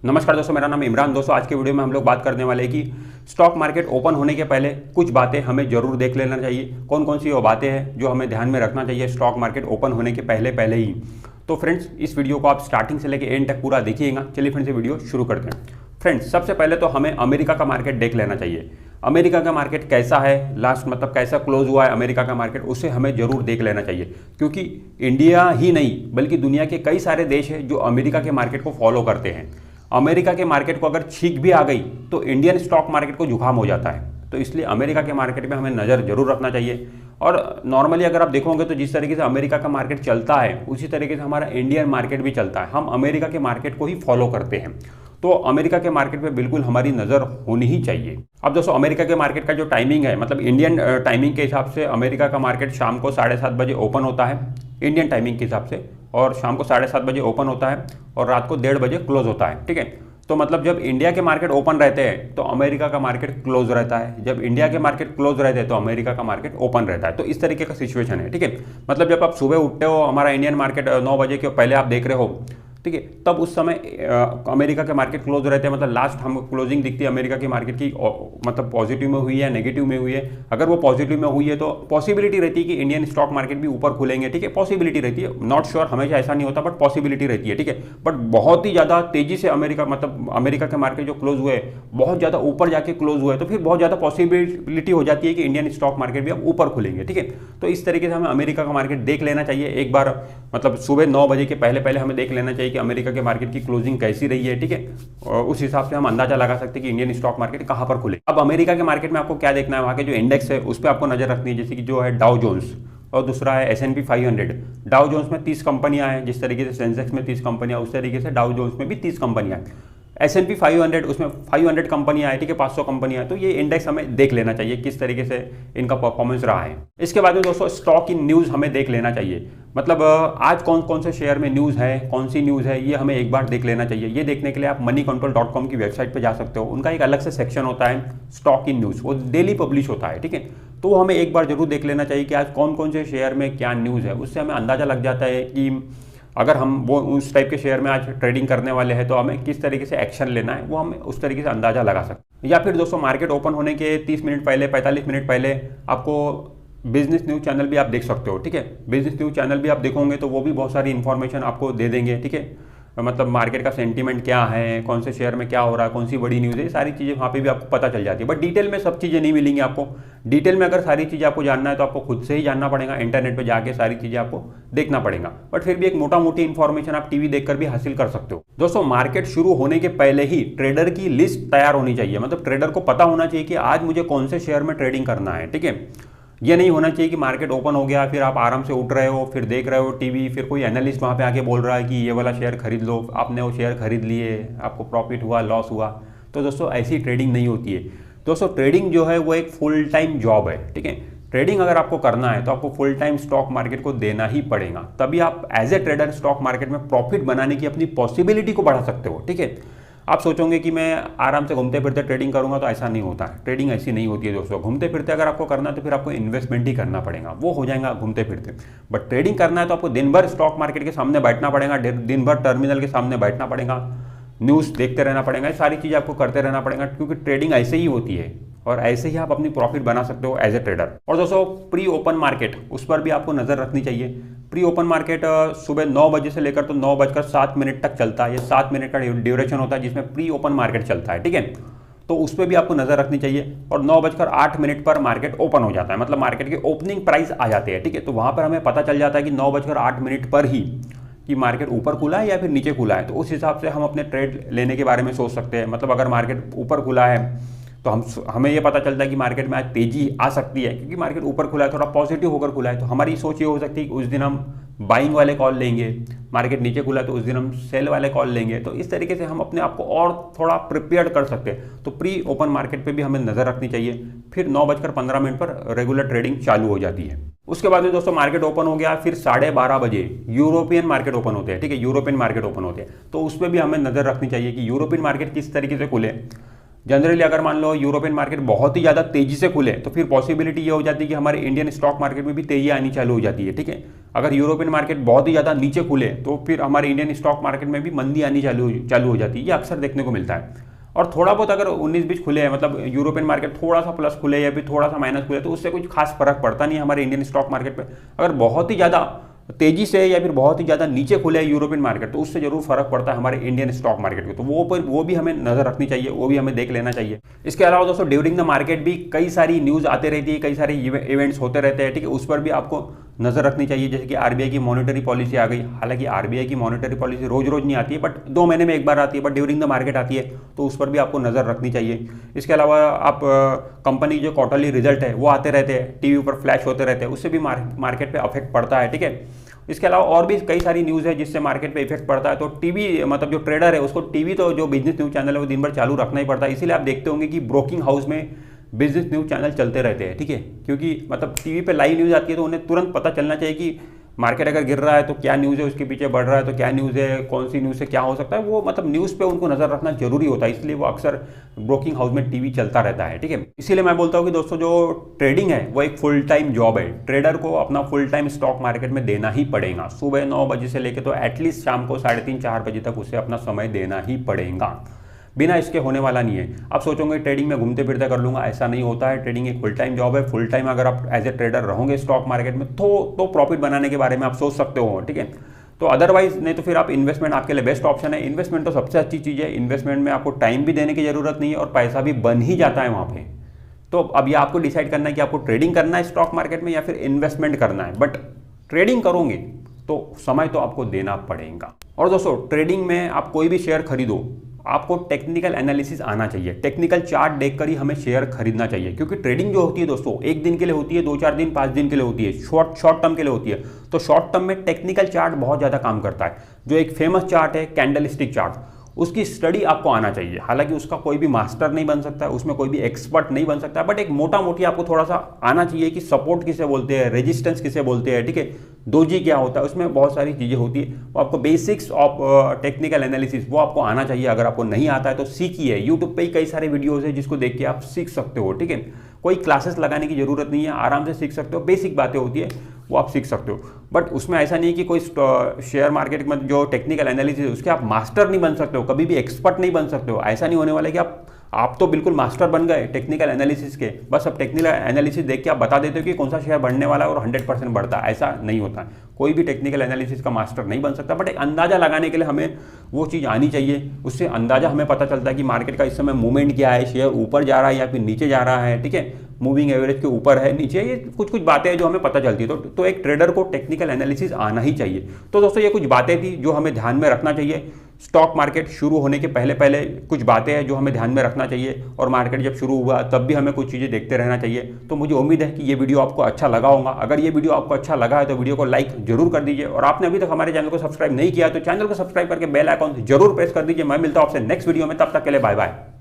नमस्कार दोस्तों, मेरा नाम इमरान। दोस्तों आज के वीडियो में हम लोग बात करने वाले हैं कि स्टॉक मार्केट ओपन होने के पहले कुछ बातें हमें जरूर देख लेना चाहिए। कौन कौन सी वो बातें हैं जो हमें ध्यान में रखना चाहिए स्टॉक मार्केट ओपन होने के पहले ही। तो फ्रेंड्स, इस वीडियो को आप स्टार्टिंग से लेकर एंड तक पूरा देखिएगा। चलिए फ्रेंड्स, वीडियो शुरू करते हैं। फ्रेंड्स, सबसे पहले तो हमें अमेरिका का मार्केट देख लेना चाहिए। अमेरिका का मार्केट कैसा है, लास्ट मतलब कैसा क्लोज हुआ है अमेरिका का मार्केट, उसे हमें जरूर देख लेना चाहिए। क्योंकि इंडिया ही नहीं बल्कि दुनिया के कई सारे देश हैं जो अमेरिका के मार्केट को फॉलो करते हैं। अमेरिका के मार्केट को अगर छींक भी आ गई तो इंडियन स्टॉक मार्केट को जुकाम हो जाता है। तो इसलिए अमेरिका के मार्केट में हमें नज़र जरूर रखना चाहिए। और नॉर्मली अगर आप देखोगे तो जिस तरीके से अमेरिका का मार्केट चलता है उसी तरीके से हमारा इंडियन मार्केट भी चलता है। हम अमेरिका के मार्केट को ही फॉलो करते हैं, तो अमेरिका के मार्केट पे बिल्कुल हमारी नज़र होनी ही चाहिए। अब दोस्तों, अमेरिका के मार्केट का जो टाइमिंग है, मतलब इंडियन टाइमिंग के हिसाब से अमेरिका का मार्केट शाम को 7:30 बजे ओपन होता है इंडियन टाइमिंग के हिसाब से, और शाम को 7:30 बजे ओपन होता है और रात को 1:30 बजे क्लोज होता है। ठीक है, तो मतलब जब इंडिया के मार्केट ओपन रहते हैं तो अमेरिका का मार्केट क्लोज रहता है, जब इंडिया के मार्केट क्लोज रहते हैं तो अमेरिका का मार्केट ओपन रहता है। तो इस तरीके का सिचुएशन है। ठीक है, मतलब जब आप सुबह उठते हो, हमारा इंडियन मार्केट 9 बजे के पहले आप देख रहे हो, ठीक है, तब उस समय अमेरिका के मार्केट क्लोज रहते हैं। मतलब लास्ट हम क्लोजिंग दिखती है अमेरिका की मार्केट की, मतलब पॉजिटिव में हुई है नेगेटिव में हुई है। अगर वो पॉजिटिव में हुई है तो पॉसिबिलिटी रहती है कि इंडियन स्टॉक मार्केट भी ऊपर खुलेंगे। ठीक है, पॉसिबिलिटी रहती है, नॉट श्योर, हमेशा ऐसा नहीं होता, बट पॉसिबिलिटी रहती है। ठीक है, बट बहुत ही ज़्यादा तेजी से अमेरिका, मतलब अमेरिका के मार्केट जो क्लोज हुए बहुत ज़्यादा ऊपर जाके क्लोज हुए तो फिर बहुत ज़्यादा पॉसिबिलिटी हो जाती है कि इंडियन स्टॉक मार्केट भी अब ऊपर खुलेंगे। ठीक है, तो इस तरीके से हमें अमेरिका का मार्केट देख लेना चाहिए एक बार, मतलब सुबह 9 बजे के पहले हमें देख लेना चाहिए कि अमेरिका के मार्केट की क्लोजिंग कैसी रही है। ठीक है, और उस हिसाब से हम अंदाजा लगा सकते हैं कि इंडियन स्टॉक मार्केट कहां पर खुले। अब अमेरिका के मार्केट में आपको क्या देखना है, वहां के जो इंडेक्स है उस पर आपको नजर रखनी है, जैसे कि जो है डाउ जोन्स और दूसरा है S&P 500। डाउ जोन्स में 30 कंपनियां हैं, जिस तरीके से सेंसेक्स में 30 कंपनियां, उस तरीके से डाउ जोन्स में भी 30 कंपनियां हैं। S&P 500 उसमें 500 कंपनियां हैं, ठीक है, 500 कंपनियां हैं। तो ये इंडेक्स हमें देख लेना चाहिए किस तरीके से इनका परफॉर्मेंस रहा है। इसके बाद में दोस्तों स्टॉक इन न्यूज़ हमें देख लेना चाहिए। मतलब आज कौन कौन से शेयर में न्यूज़ है, कौन सी न्यूज़ है, ये हमें एक बार देख लेना चाहिए। ये देखने के लिए आप moneycontrol.com की वेबसाइट पर जा सकते हो। उनका एक अलग से सेक्शन होता है स्टॉक इन न्यूज़, वो डेली पब्लिश होता है। ठीक है, तो हमें एक बार जरूर देख लेना चाहिए कि आज कौन कौन से शेयर में क्या न्यूज़ है। उससे हमें अंदाज़ा लग जाता है कि अगर हम वो उस टाइप के शेयर में आज ट्रेडिंग करने वाले हैं तो हमें किस तरीके से एक्शन लेना है, वो हम उस तरीके से अंदाजा लगा सकते हैं। या फिर दोस्तों, मार्केट ओपन होने के 30 मिनट पहले, 45 मिनट पहले आपको बिजनेस न्यूज़ चैनल भी आप देख सकते हो। ठीक है, बिजनेस न्यूज़ चैनल भी आप देखोगे तो वो भी बहुत सारी इंफॉर्मेशन आपको दे देंगे। ठीक है, मतलब मार्केट का सेंटीमेंट क्या है, कौन से शेयर में क्या हो रहा है, कौन सी बड़ी न्यूज़ है, ये सारी चीज़ें वहाँ पे भी आपको पता चल जाती है। बट डिटेल में सब चीज़ें नहीं मिलेंगी आपको। डिटेल में अगर सारी चीज़ें आपको जानना है तो आपको खुद से ही जानना पड़ेगा, इंटरनेट पे जाके सारी चीज़ें आपको देखना पड़ेगा। बट फिर भी एक मोटा मोटी इन्फॉर्मेशन आप टीवी देखकर भी हासिल कर सकते हो। दोस्तों, मार्केट शुरू होने के पहले ही ट्रेडर की लिस्ट तैयार होनी चाहिए। मतलब ट्रेडर को पता होना चाहिए कि आज मुझे कौन से शेयर में ट्रेडिंग करना है। ठीक है, ये नहीं होना चाहिए कि मार्केट ओपन हो गया फिर आप आराम से उठ रहे हो, फिर देख रहे हो टीवी, फिर कोई एनालिस्ट वहाँ पे आके बोल रहा है कि ये वाला शेयर खरीद लो, आपने वो शेयर खरीद लिए, आपको प्रॉफिट हुआ, लॉस हुआ। तो दोस्तों, ऐसी ट्रेडिंग नहीं होती है। दोस्तों, ट्रेडिंग जो है वो एक फुल टाइम जॉब है। ठीक है, ट्रेडिंग अगर आपको करना है तो आपको फुल टाइम स्टॉक मार्केट को देना ही पड़ेगा, तभी आप as a trader stock market में प्रॉफिट बनाने की अपनी पॉसिबिलिटी को बढ़ा सकते हो। ठीक है, आप सोचोगे कि मैं आराम से घूमते फिरते ट्रेडिंग करूंगा, तो ऐसा नहीं होता है। ट्रेडिंग ऐसी नहीं होती है दोस्तों। घूमते फिरते अगर आपको करना है तो फिर आपको इन्वेस्टमेंट ही करना पड़ेगा, वो हो जाएगा घूमते फिरते। बट ट्रेडिंग करना है तो आपको दिन भर स्टॉक मार्केट के सामने बैठना पड़ेगा, दिन भर टर्मिनल के सामने बैठना पड़ेगा, न्यूज़ देखते रहना पड़ेगा, ये सारी चीज़ें आपको करते रहना पड़ेगा। क्योंकि ट्रेडिंग ऐसे ही होती है और ऐसे ही आप अपनी प्रॉफिट बना सकते हो एज ए ट्रेडर। और दोस्तों, प्री ओपन मार्केट, उस पर भी आपको नज़र रखनी चाहिए। प्री ओपन मार्केट सुबह 9 बजे से लेकर तो 9:07 तक चलता है। ये 7 मिनट का ड्यूरेशन होता है जिसमें प्री ओपन मार्केट चलता है। ठीक है, तो उस पर भी आपको नज़र रखनी चाहिए। और 9:08 पर मार्केट ओपन हो जाता है, मतलब मार्केट के ओपनिंग प्राइस आ जाते हैं। ठीक है, तो वहाँ पर हमें पता चल जाता है कि 9:08 पर ही कि मार्केट ऊपर खुला है या फिर नीचे खुला है। तो उस हिसाब से हम अपने ट्रेड लेने के बारे में सोच सकते हैं। मतलब अगर मार्केट ऊपर खुला है तो हमें ये पता चलता है कि मार्केट में आज तेजी आ सकती है, क्योंकि मार्केट ऊपर खुला है, थोड़ा पॉजिटिव होकर खुला है। तो हमारी सोच ये हो सकती है कि उस दिन हम बाइंग वाले कॉल लेंगे, मार्केट नीचे खुला है तो उस दिन हम सेल वाले कॉल लेंगे। तो इस तरीके से हम अपने आप को और थोड़ा प्रिपेयर कर सकते हैं। तो प्री ओपन मार्केट पे भी हमें नज़र रखनी चाहिए। फिर 9:15 पर रेगुलर ट्रेडिंग चालू हो जाती है। उसके बाद में दोस्तों मार्केट ओपन हो गया, फिर 12:30 बजे यूरोपियन मार्केट ओपन होते हैं। ठीक है, यूरोपियन मार्केट ओपन होते हैं, तो उस पर भी हमें नज़र रखनी चाहिए कि यूरोपियन मार्केट किस तरीके से खुले। जनरली अगर मान लो यूरोपियन मार्केट बहुत ही ज़्यादा तेजी से खुले तो फिर पॉसिबिलिटी ये हो जाती है कि हमारे इंडियन स्टॉक मार्केट में भी तेजी आनी चालू हो जाती है, ठीक है। अगर यूरोपियन मार्केट बहुत ही ज़्यादा नीचे खुले तो फिर हमारे इंडियन स्टॉक मार्केट में भी मंदी आनी चालू हो जाती है, ये अक्सर देखने को मिलता है। और थोड़ा बहुत अगर 19-20 खुले हैं, मतलब यूरोपियन मार्केट थोड़ा सा प्लस खुले या फिर थोड़ा सा माइनस खुले, तो उससे कुछ खास फर्क पड़ता नहीं है हमारे इंडियन स्टॉक मार्केट पे। अगर बहुत ही ज़्यादा तेजी से या फिर बहुत ही ज़्यादा नीचे खुले यूरोपियन मार्केट तो उससे जरूर फर्क पड़ता है हमारे इंडियन स्टॉक मार्केट को, तो वो भी हमें नजर रखनी चाहिए, वो भी हमें देख लेना चाहिए। इसके अलावा दोस्तों ड्यूरिंग द मार्केट भी कई सारी न्यूज़ आते रहती है, कई सारे इवेंट्स होते रहते हैं, ठीक है, उस पर भी आपको नजर रखनी चाहिए। जैसे कि आरबीआई की मॉनेटरी पॉलिसी आ गई, हालांकि आरबीआई की मॉनेटरी पॉलिसी रोज रोज नहीं आती है, बट 2 महीने में एक बार आती है, बट ड्यूरिंग द मार्केट आती है, तो उस पर भी आपको नजर रखनी चाहिए। इसके अलावा आप कंपनी जो क्वार्टरली रिजल्ट है वो आते रहते हैं, टीवी पर फ्लैश होते रहते हैं, उससे भी मार्केट पे अफेक्ट पड़ता है, ठीक है। इसके अलावा और भी कई सारी न्यूज़ है जिससे मार्केट पे इफेक्ट पड़ता है। तो टीवी, मतलब जो ट्रेडर है उसको टीवी, तो जो बिजनेस न्यूज़ चैनल है वो दिन भर चालू रखना ही पड़ता है। इसीलिए आप देखते होंगे कि ब्रोकिंग हाउस में बिजनेस न्यूज़ चैनल चलते रहते हैं, ठीक है, क्योंकि मतलब टीवी पे लाइव न्यूज़ आती है तो उन्हें तुरंत पता चलना चाहिए कि मार्केट अगर गिर रहा है तो क्या न्यूज़ है, उसके पीछे बढ़ रहा है तो क्या न्यूज़ है, कौन सी न्यूज़ से क्या हो सकता है, वो मतलब न्यूज़ पे उनको नजर रखना जरूरी होता है, इसलिए वो अक्सर ब्रोकिंग हाउस में टीवी चलता रहता है, ठीक है। इसीलिए मैं बोलता हूँ कि दोस्तों जो ट्रेडिंग है वो एक फुल टाइम जॉब है, ट्रेडर को अपना फुल टाइम स्टॉक मार्केट में देना ही पड़ेगा। सुबह 9 बजे से लेकर तो एटलीस्ट शाम को 3:30-4 बजे तक उसे अपना समय देना ही पड़ेगा, बिना इसके होने वाला नहीं है। आप सोचोगे ट्रेडिंग में घूमते फिरते कर लूंगा, ऐसा नहीं होता है। ट्रेडिंग एक फुल टाइम जॉब है। फुल टाइम अगर आप एज ए ट्रेडर रहोगे स्टॉक मार्केट में तो प्रॉफिट बनाने के बारे में आप सोच सकते हो, ठीक है। तो अदरवाइज नहीं तो फिर आप इन्वेस्टमेंट आपके लिए बेस्ट ऑप्शन है। इन्वेस्टमेंट तो सबसे अच्छी चीज़ है, इन्वेस्टमेंट में आपको टाइम भी देने की जरूरत नहीं है और पैसा भी बन ही जाता है वहाँ पे। तो अब ये आपको डिसाइड करना है कि आपको ट्रेडिंग करना है स्टॉक मार्केट में या फिर इन्वेस्टमेंट करना है, बट ट्रेडिंग करोगे तो समय तो आपको देना पड़ेगा। और दोस्तों ट्रेडिंग में आप कोई भी शेयर खरीदो, आपको टेक्निकल एनालिसिस आना चाहिए, टेक्निकल चार्ट देखकर ही हमें शेयर खरीदना चाहिए, क्योंकि ट्रेडिंग जो होती है दोस्तों 1 दिन के लिए होती है, 2-4 दिन 5 दिन के लिए होती है, शॉर्ट टर्म के लिए होती है। तो शॉर्ट टर्म में टेक्निकल चार्ट बहुत ज़्यादा काम करता है। जो एक फेमस चार्ट है कैंडलस्टिक चार्ट, उसकी स्टडी आपको आना चाहिए। हालांकि उसका कोई भी मास्टर नहीं बन सकता, उसमें कोई भी एक्सपर्ट नहीं बन सकता, बट एक मोटा मोटी आपको थोड़ा सा आना चाहिए कि सपोर्ट किसे बोलते हैं, रेजिस्टेंस किसे बोलते हैं, ठीक है, डोजी क्या होता है, उसमें बहुत सारी चीज़ें होती है। वो आपको बेसिक्स ऑफ टेक्निकल एनालिसिस वो आपको आना चाहिए। अगर आपको नहीं आता है तो सीखिए, यूट्यूब पे ही कई सारे वीडियोज़ है जिसको देख के आप सीख सकते हो, ठीक है। कोई क्लासेस लगाने की जरूरत नहीं है, आराम से सीख सकते हो, बेसिक बातें होती है वो आप सीख सकते हो। बट उसमें ऐसा नहीं कि कोई शेयर मार्केट में जो टेक्निकल एनालिसिस है उसके आप मास्टर नहीं बन सकते हो, कभी भी एक्सपर्ट नहीं बन सकते हो। ऐसा नहीं होने वाला है कि आप तो बिल्कुल मास्टर बन गए टेक्निकल एनालिसिस के, बस अब टेक्निकल एनालिसिस देख के आप बता देते हो कि कौन सा शेयर बढ़ने वाला है और 100% बढ़ता है, ऐसा नहीं होता। कोई भी टेक्निकल एनालिसिस का मास्टर नहीं बन सकता, बट एक अंदाजा लगाने के लिए हमें वो चीज़ आनी चाहिए। उससे अंदाजा हमें पता चलता है कि मार्केट का इस समय मूवमेंट क्या है, शेयर ऊपर जा रहा है या फिर नीचे जा रहा है, ठीक है, मूविंग एवरेज के ऊपर है, नीचे, ये कुछ बातें हैं जो हमें पता चलती है। तो एक ट्रेडर को टेक्निकल एनालिसिस आना ही चाहिए। तो दोस्तों ये कुछ बातें थी जो हमें ध्यान में रखना चाहिए। स्टॉक मार्केट शुरू होने के पहले कुछ बातें हैं जो हमें ध्यान में रखना चाहिए, और मार्केट जब शुरू हुआ तब भी हमें कुछ चीज़ें देखते रहना चाहिए। तो मुझे उम्मीद है कि ये वीडियो आपको अच्छा लगा होगा। अगर ये वीडियो आपको अच्छा लगा है तो वीडियो को लाइक जरूर कर दीजिए, और आपने अभी तक हमारे चैनल को सब्सक्राइब नहीं किया तो चैनल को सब्सक्राइब करके बेल आइकॉन जरूर प्रेस कर दीजिए। मैं मिलता हूं आपसे नेक्स्ट वीडियो में, तब तक के लिए बाय बाय।